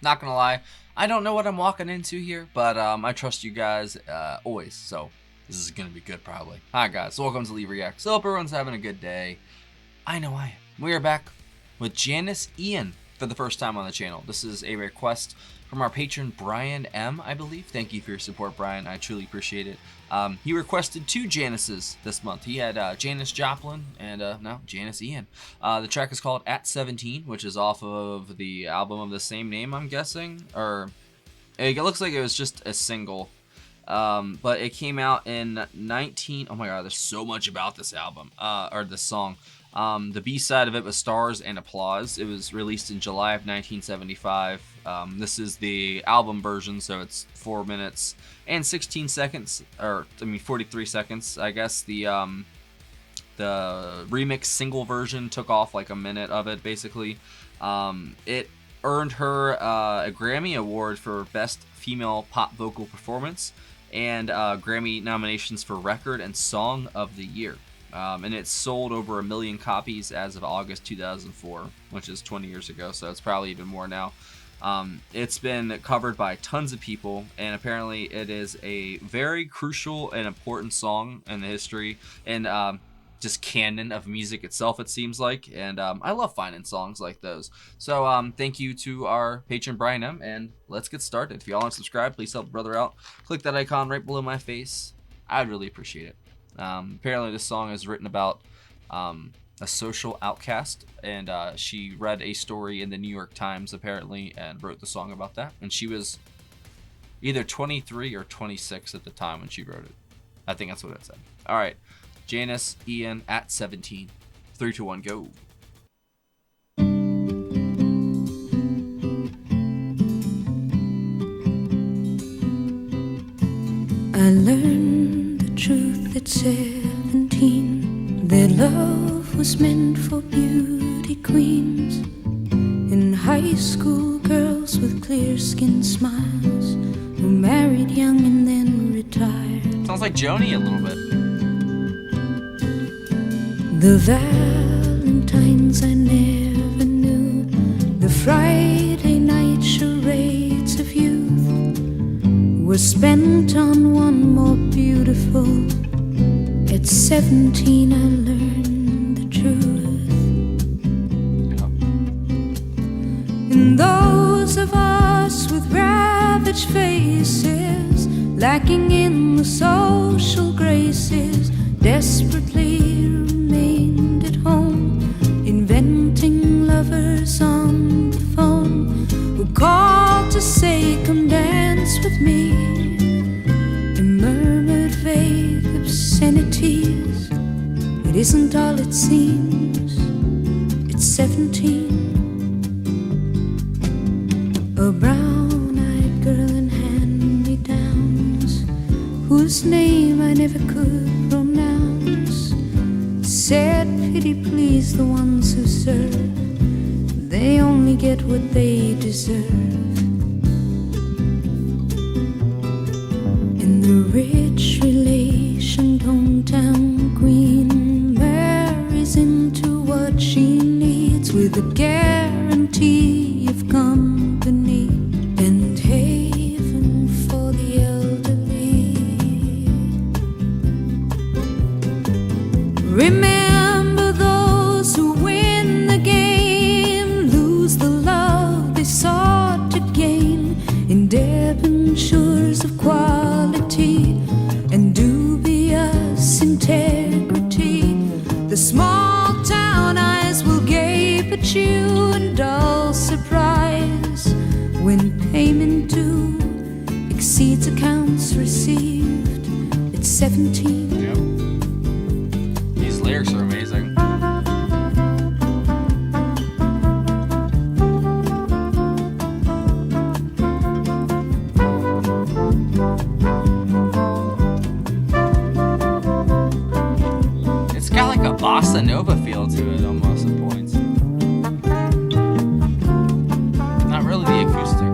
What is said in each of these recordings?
Not gonna lie, I don't know what I'm walking into here, but I trust you guys always, so this is gonna be good probably. Hi guys, welcome to Leave Reacts. So hope everyone's having a good day. I know I am. We are back with Janis Ian for the first time on the channel. This is a request from our patron Bryan M, I believe. Thank you for your support, Bryan. I truly appreciate it. He requested 2 Janices this month. He had Janis Joplin and now Janis Ian. The track is called At 17, which is off of the album of the same name, I'm guessing. Or it looks like it was just a single. But it came out in oh my god, there's so much about this album, or this song. The B-side of it was Stars and Applause. It was released in July of 1975. This is the album version, so it's 4 minutes and 16 seconds, or I mean 43 seconds, I guess. The remix single version took off like a minute of it, basically. It earned her a Grammy Award for Best Female Pop Vocal Performance and Grammy nominations for Record and Song of the Year. And it sold over 1 million copies as of August 2004, which is 20 years ago, so it's probably even more now. It's been covered by tons of people, and apparently it is a very crucial and important song in the history and just canon of music itself, it seems like. And I love finding songs like those. So thank you to our patron Bryan M, and let's get started. If y'all aren't subscribed, please help a brother out. Click that icon right below my face. I'd really appreciate it. Apparently this song is written about a social outcast, and she read a story in the New York Times apparently and wrote the song about that. And she was either 23 or 26 at the time when she wrote it. I think that's what it said. All right, Janis Ian, At 17. 3, 2, 1, go. I learned the truth at 17, that love was meant for beauty queens. In high school, girls with clear-skinned smiles who married young and then retired. Sounds like Joni a little bit. The Valentines I never knew, the Friday night charades of youth were spent on one more beautiful. At 17 I learned the truth. And those of us with ravaged faces, lacking in the social graces, desperately remained at home, inventing lovers on the phone who called to say, come dance with me, and murmured vague obscenities. It isn't all it seems. It's 17. A brown-eyed girl in hand-me-downs, whose name I never could pronounce, said, pity please the ones who serve, they only get what they deserve. And the rich relation hometown queen marries into what she needs, with a guarantee of company and haven for the elderly. Remember those who win the game, lose the love they sought to gain, in debentures of quality and dubious integrity. The small town eyes will gape at you in dull surprise when payment due exceeds accounts received. It's 17. Yep. These lyrics are amazing. It's got like a bossa nova feel to it almost at points. Not really the acoustic.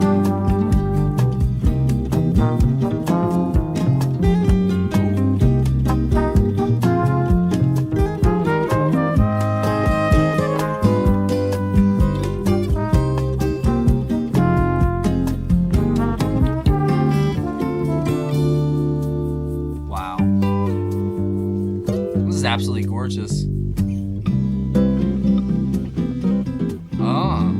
gorgeous. Oh.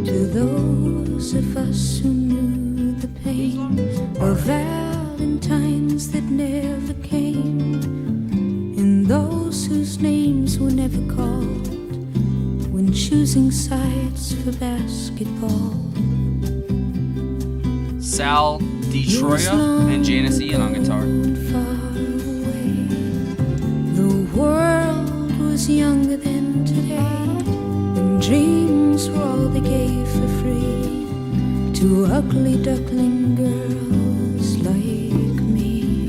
To those of us who knew the pain of Valentines that never came, and those whose names were never called when choosing sides for basketball. Sal DiTroia and Janis Ian on guitar. Far away, the world was younger than today, and dreams were all they gave for free to ugly duckling girls like me.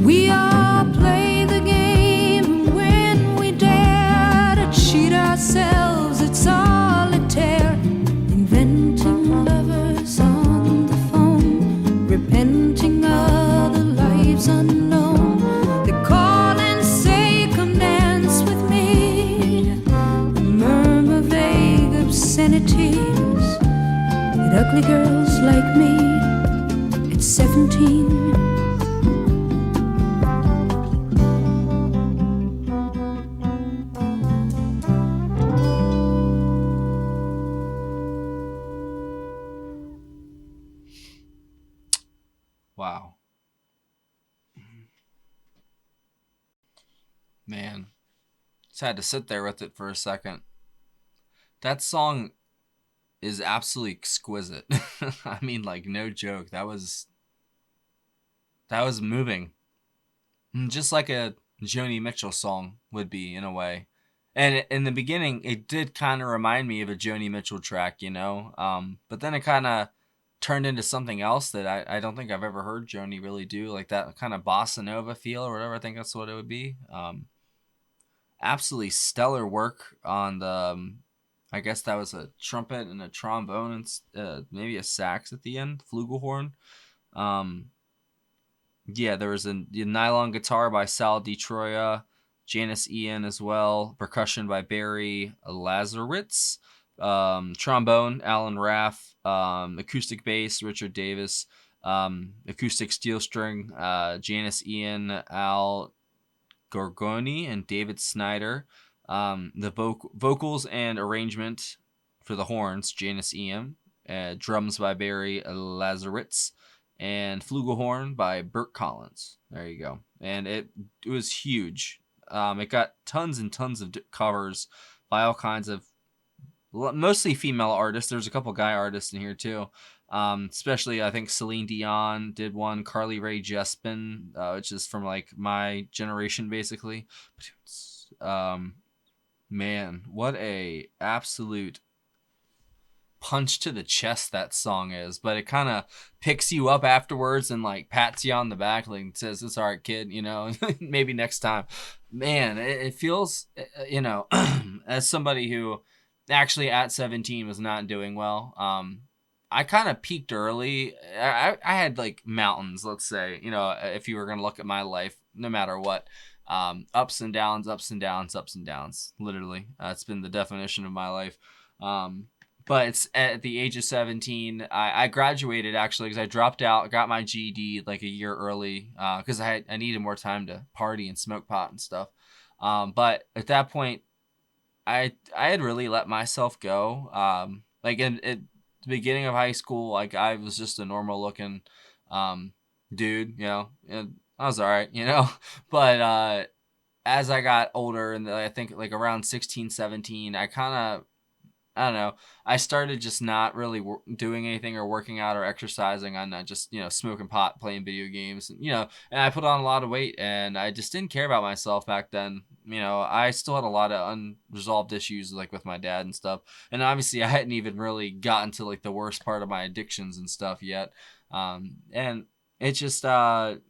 We all play the game when we dare to cheat ourselves at solitaire, inventing lovers on the phone, repenting other lives unknown. They call and say, come dance with me, and murmur vague obscenities at ugly girls like me at 17. Wow. Man. Just had to sit there with it for a second. That song is absolutely exquisite. I mean, like, no joke. That was moving. Just like a Joni Mitchell song would be, in a way. And in the beginning, it did kind of remind me of a Joni Mitchell track, you know? But then it kind of turned into something else that I don't think I've ever heard Joni really do, like that kind of bossa nova feel or whatever. I think that's what it would be. Absolutely stellar work on the, I guess that was a trumpet and a trombone and maybe a sax at the end, flugelhorn. Yeah, there was a nylon guitar by Sal DiTroia, Janis Ian as well, percussion by Barry Lazarowitz, trombone Alan Raff, acoustic bass Richard Davis, acoustic steel string Janis Ian, Al Gorgoni, and David Snyder. The vocals and arrangement for the horns, Janis Ian, drums by Barry Lazarowitz, and flugelhorn by Burt Collins. There you go. And it was huge. It got tons and tons of covers by all kinds of mostly female artists. There's a couple guy artists in here too. Especially I think Celine Dion did one, Carly Rae Jepsen, which is from like my generation basically. Man, what a absolute punch to the chest that song is, but it kind of picks you up afterwards and like pats you on the back, like says, "It's all right, kid, you know, maybe next time." Man, it feels, you know, as somebody who actually at 17 was not doing well. I kind of peaked early. I had like mountains, let's say, you know, if you were going to look at my life, no matter what, ups and downs, ups and downs, ups and downs, literally. It's been the definition of my life. But it's at the age of 17, I graduated actually because I dropped out, got my GED like a year early because I needed more time to party and smoke pot and stuff. But at that point, I had really let myself go. Like at the beginning of high school, like I was just a normal looking dude, you know, and I was all right, you know. But as I got older, and I think like around 16, 17, I don't know. I started just not really doing anything or working out or exercising. I'm not just, you know, smoking pot, playing video games, and, you know, and I put on a lot of weight and I just didn't care about myself back then. You know, I still had a lot of unresolved issues like with my dad and stuff. And obviously I hadn't even really gotten to like the worst part of my addictions and stuff yet. And it just, it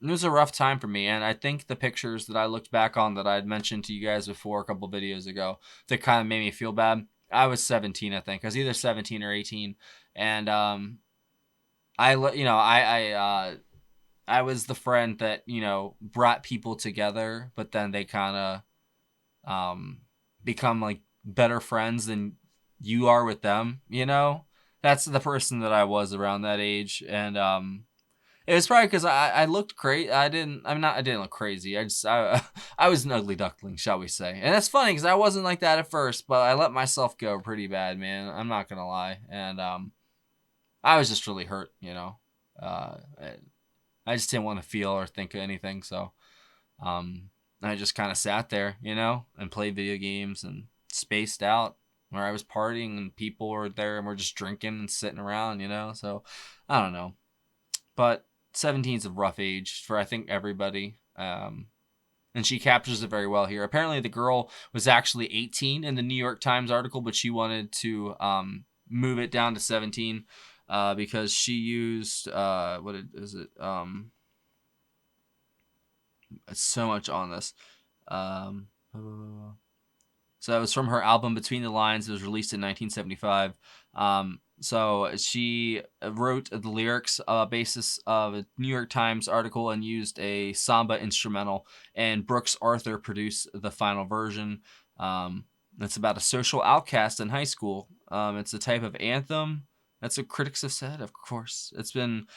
was a rough time for me. And I think the pictures that I looked back on that I had mentioned to you guys before a couple videos ago that kind of made me feel bad. I was 17, I think. I was either 17 or 18, and I was the friend that, you know, brought people together, but then they kind of become like better friends than you are with them. You know, that's the person that I was around that age, and It was probably because I looked crazy. I didn't look crazy. I was an ugly duckling, shall we say? And that's funny because I wasn't like that at first, but I let myself go pretty bad, man. I'm not gonna lie, and I was just really hurt, you know. I just didn't want to feel or think of anything, so um, I just kind of sat there, you know, and played video games and spaced out. Where I was partying and people were there and we're just drinking and sitting around, you know. So I don't know, but 17 is a rough age for I think everybody. And she captures it very well here. Apparently, the girl was actually 18 in the New York Times article, but she wanted to move it down to 17 because she used what is it? It's so much on this. Um, so it was from her album Between the Lines. It was released in 1975. So she wrote the lyrics basis of a New York Times article and used a samba instrumental. And Brooks Arthur produced the final version. It's about a social outcast in high school. It's a type of anthem. That's what critics have said, of course. It's been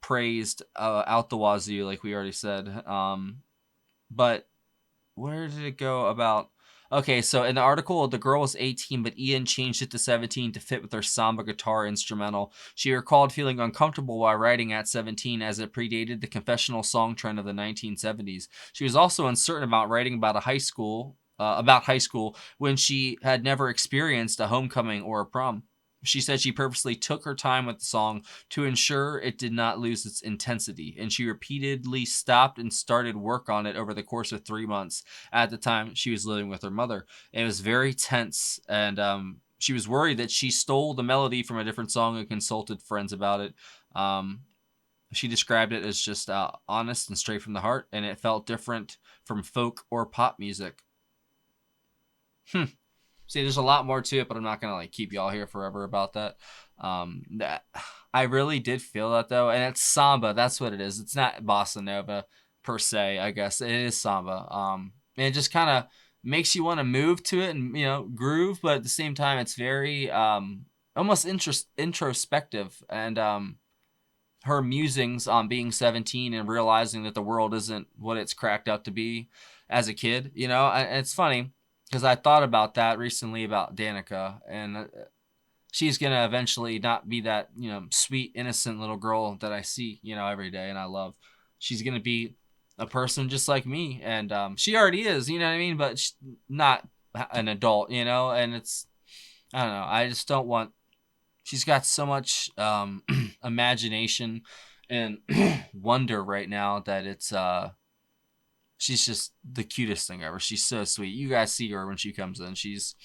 praised out the wazoo, like we already said. But where did it go about? Okay, so in the article, the girl was 18, but Ian changed it to 17 to fit with her samba guitar instrumental. She recalled feeling uncomfortable while writing at 17 as it predated the confessional song trend of the 1970s. She was also uncertain about writing about high school when she had never experienced a homecoming or a prom. She said she purposely took her time with the song to ensure it did not lose its intensity, and she repeatedly stopped and started work on it over the course of 3 months. At the time, she was living with her mother. It was very tense, and she was worried that she stole the melody from a different song and consulted friends about it. She described it as just honest and straight from the heart, and it felt different from folk or pop music. See, there's a lot more to it, but I'm not gonna like keep y'all here forever about that. That I really did feel that though, and it's samba. That's what it is. It's not bossa nova per se. I guess it is samba. And it just kind of makes you want to move to it and groove, but at the same time, it's very almost introspective. And her musings on being 17 and realizing that the world isn't what it's cracked out to be as a kid. And it's funny because I thought about that recently about Danica, and she's gonna eventually not be that sweet innocent little girl that I see every day and I love. She's gonna be a person just like me, and she already is, you know what I mean, but not an adult, and it's, I don't know, I just don't want, she's got so much imagination and wonder right now that it's she's just the cutest thing ever. She's so sweet. You guys see her when she comes in. She's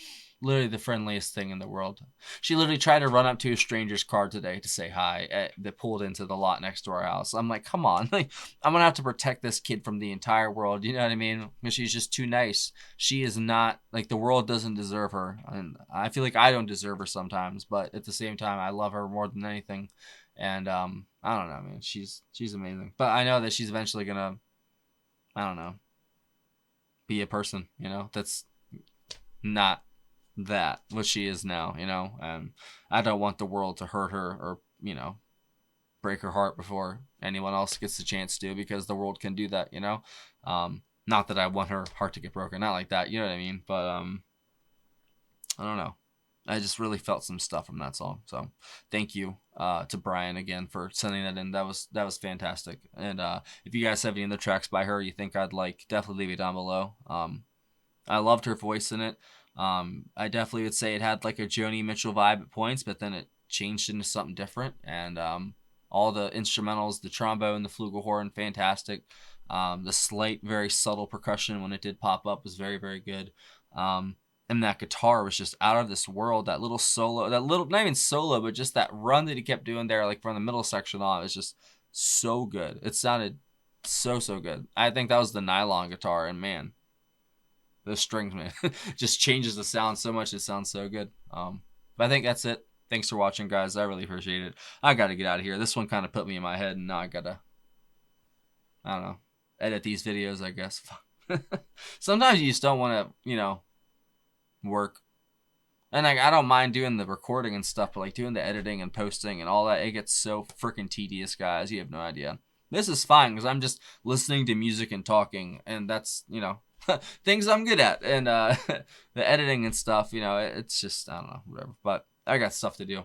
literally the friendliest thing in the world. She literally tried to run up to a stranger's car today to say hi that pulled into the lot next to our house. I'm like, come on. Like, I'm going to have to protect this kid from the entire world. You know what I mean? Because she's just too nice. She is not, like, the world doesn't deserve her. And I feel like I don't deserve her sometimes. But at the same time, I love her more than anything. And I don't know, man. She's amazing. But I know that she's eventually going to, I don't know, be a person, that's not that what she is now, and I don't want the world to hurt her or break her heart before anyone else gets the chance to, because the world can do that, not that I want her heart to get broken, not like that, you know what I mean, but I don't know, I just really felt some stuff from that song. So thank you to Bryan again for sending that in. That was fantastic. And if you guys have any other tracks by her you think I'd like, definitely leave it down below. I loved her voice in it. I definitely would say it had like a Joni Mitchell vibe at points, but then it changed into something different. And all the instrumentals, the trombone, the flugelhorn, fantastic. The slight, very subtle percussion when it did pop up was very, very good. And that guitar was just out of this world. That little solo, not even solo, but just that run that he kept doing there, like from the middle section on, it was just so good. It sounded so good. I think that was the nylon guitar, and man, those strings, man, just changes the sound so much. It sounds so good. But I think that's it. Thanks for watching, guys. I really appreciate it. I got to get out of here. This one kind of put me in my head, and now I got to, I don't know, edit these videos, I guess. Sometimes you just don't want to, work. And like, I don't mind doing the recording and stuff, but like doing the editing and posting and all that, it gets so freaking tedious, guys. You have no idea. This is fine because I'm just listening to music and talking, and that's, you know, things I'm good at. And the editing and stuff, you know, it's just, I don't know, whatever. But I got stuff to do.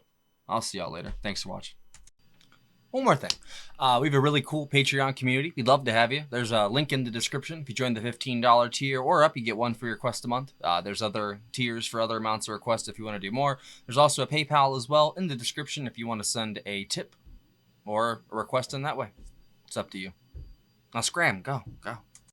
I'll see y'all later. Thanks for watching. One more thing. We have a really cool Patreon community. We'd love to have you. There's a link in the description. If you join the $15 tier or up, you get one free request a month. There's other tiers for other amounts of requests if you want to do more. There's also a PayPal as well in the description if you want to send a tip or a request in that way. It's up to you. Now scram, go.